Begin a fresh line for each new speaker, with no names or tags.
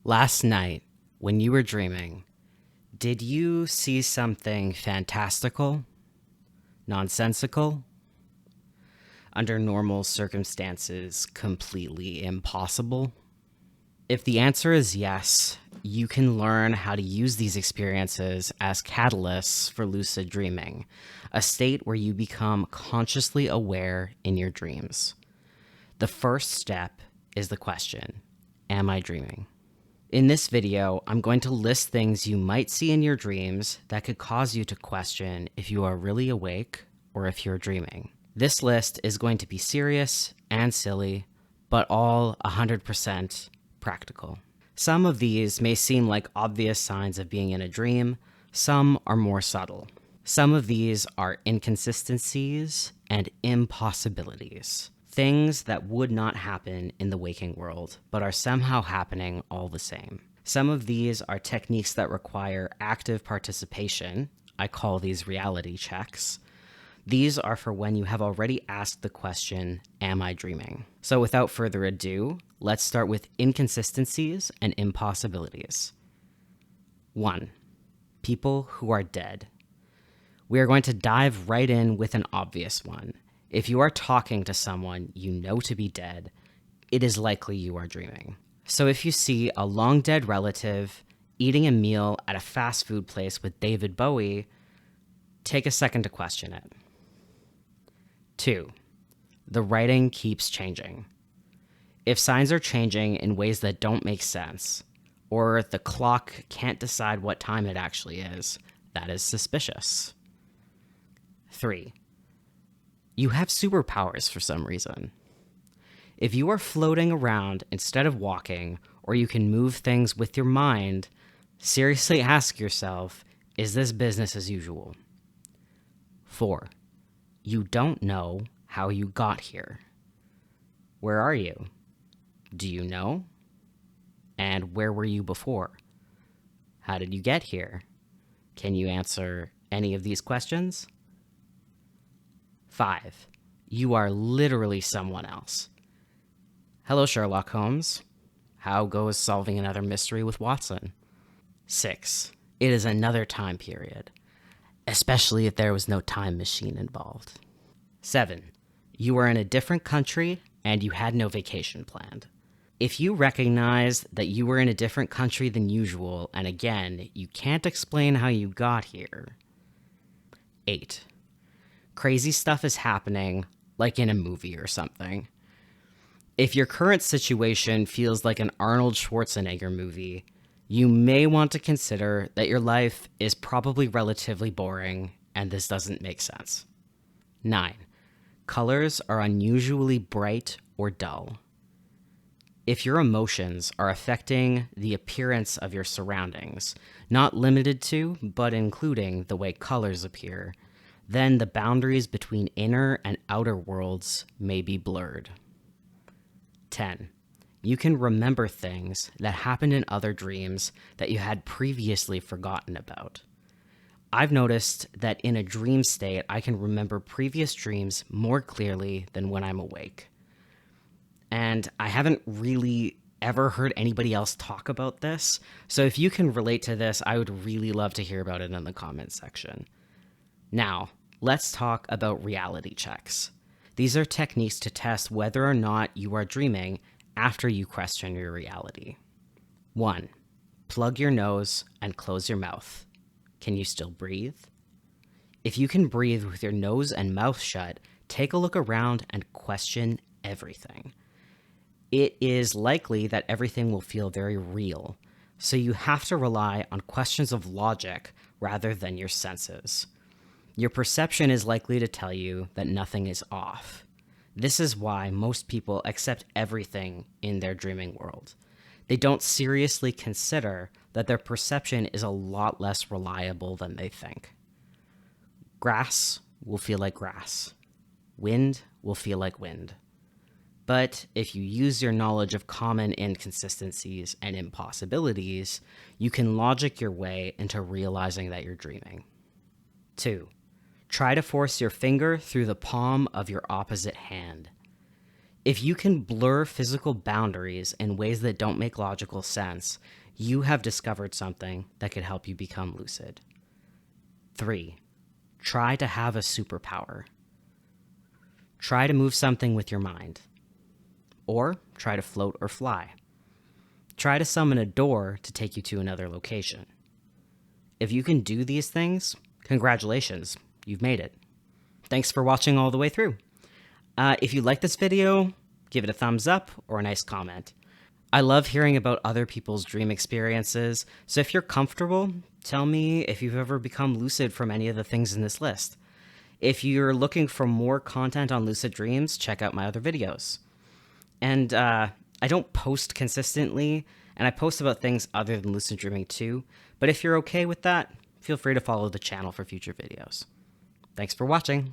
Last night, when you were dreaming, did you see something fantastical, nonsensical, under normal circumstances completely impossible? If the answer is yes, you can learn how to use these experiences as catalysts for lucid dreaming, a state where you become consciously aware in your dreams. The first step is the question, am I dreaming? In this video, I'm going to list things you might see in your dreams that could cause you to question if you are really awake or if you're dreaming. This list is going to be serious and silly, but all 100% practical. Some of these may seem like obvious signs of being in a dream, some are more subtle. Some of these are inconsistencies and impossibilities. Things that would not happen in the waking world, but are somehow happening all the same. Some of these are techniques that require active participation. I call these reality checks. These are for when you have already asked the question, am I dreaming? So without further ado, let's start with inconsistencies and impossibilities. 1. People who are dead. We are going to dive right in with an obvious one. If you are talking to someone you know to be dead, it is likely you are dreaming. So if you see a long dead relative eating a meal at a fast food place with David Bowie, take a second to question it. 2. The writing keeps changing. If signs are changing in ways that don't make sense, or the clock can't decide what time it actually is, that is suspicious. 3. You have superpowers for some reason. If you are floating around instead of walking, or you can move things with your mind, seriously ask yourself, is this business as usual? 4. You don't know how you got here. Where are you? Do you know? And where were you before? How did you get here? Can you answer any of these questions? 5. You are literally someone else. Hello, Sherlock Holmes. How goes solving another mystery with Watson? 6. It is another time period, especially if there was no time machine involved. 7. You are in a different country and you had no vacation planned. If you recognize that you were in a different country than usual, and again, you can't explain how you got here. 8. Crazy stuff is happening, like in a movie or something. If your current situation feels like an Arnold Schwarzenegger movie, you may want to consider that your life is probably relatively boring and this doesn't make sense. 9. Colors are unusually bright or dull. If your emotions are affecting the appearance of your surroundings, not limited to, but including the way colors appear, then the boundaries between inner and outer worlds may be blurred. 10. You can remember things that happened in other dreams that you had previously forgotten about. I've noticed that in a dream state, I can remember previous dreams more clearly than when I'm awake. And I haven't really ever heard anybody else talk about this, so if you can relate to this, I would really love to hear about it in the comments section. Now, let's talk about reality checks. These are techniques to test whether or not you are dreaming after you question your reality. 1. Plug your nose and close your mouth. Can you still breathe? If you can breathe with your nose and mouth shut, take a look around and question everything. It is likely that everything will feel very real, so you have to rely on questions of logic rather than your senses. Your perception is likely to tell you that nothing is off. This is why most people accept everything in their dreaming world. They don't seriously consider that their perception is a lot less reliable than they think. Grass will feel like grass. Wind will feel like wind. But if you use your knowledge of common inconsistencies and impossibilities, you can logic your way into realizing that you're dreaming. 2. Try to force your finger through the palm of your opposite hand. If you can blur physical boundaries in ways that don't make logical sense, you have discovered something that could help you become lucid. 3. Try to have a superpower. Try to move something with your mind. Or try to float or fly. Try to summon a door to take you to another location. If you can do these things, congratulations, you've made it. Thanks for watching all the way through. If you like this video, give it a thumbs up or a nice comment. I love hearing about other people's dream experiences, so if you're comfortable, tell me if you've ever become lucid from any of the things in this list. If you're looking for more content on lucid dreams, check out my other videos. And I don't post consistently, and I post about things other than lucid dreaming too, but if you're okay with that, feel free to follow the channel for future videos. Thanks for watching.